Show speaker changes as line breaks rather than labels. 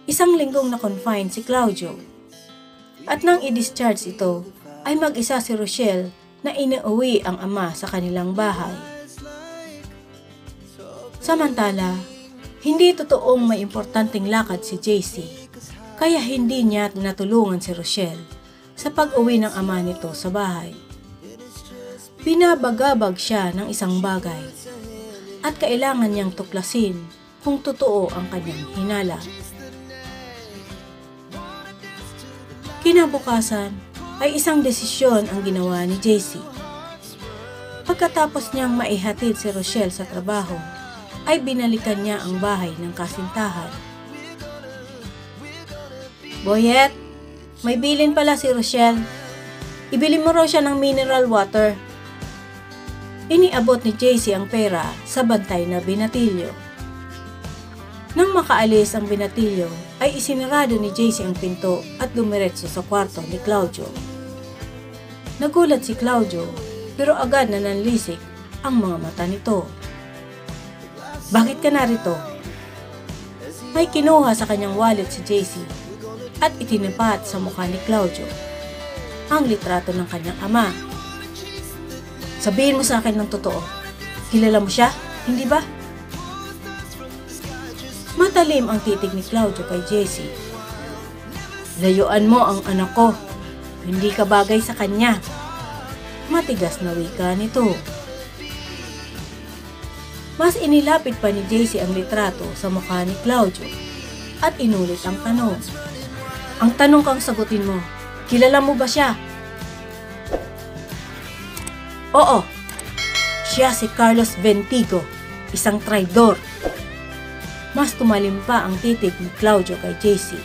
Isang linggong na-confine si Claudio. At nang i-discharge ito, ay mag-isa si Rochelle na iniuwi ang ama sa kanilang bahay. Samantala, hindi totoong may importanteng lakad si JC, kaya hindi niya natulungan si Rochelle sa pag-uwi ng ama nito sa bahay. Binabagabag siya ng isang bagay at kailangan niyang tuklasin kung totoo ang kanyang hinala. Kinabukasan ay isang desisyon ang ginawa ni JC. Pagkatapos niyang maihatid si Rochelle sa trabaho, ay binalikan niya ang bahay ng kasintahan. "Boyet, may bilin pala si Rochelle. Ibili mo raw siya ng mineral water." Iniabot ni JC ang pera sa bantay na binatilyo. Nang makaalis ang binatilyo, ay isinarado ni JC ang pinto at dumiretso sa kwarto ni Claudio. Nagulat si Claudio pero agad na nanlisik ang mga mata nito. "Bakit ka narito?" May kinuha sa kanyang wallet si JC at itinapat sa mukha ni Claudio ang litrato ng kanyang ama. "Sabihin mo sa akin ng totoo. Kilala mo siya, hindi ba?" Matalim ang titig ni Claudio kay JC. "Layuan mo ang anak ko. Hindi ka bagay sa kanya." Matigas na wika nito. Mas inilapit pa ni JC ang litrato sa mukha ni Claudio at inulit ang tanong. "Ang tanong kang sagutin mo, kilala mo ba siya?" "Oo, siya si Carlos Ventigo, isang traidor." Mas tumalim pa ang titig ni Claudio kay JC.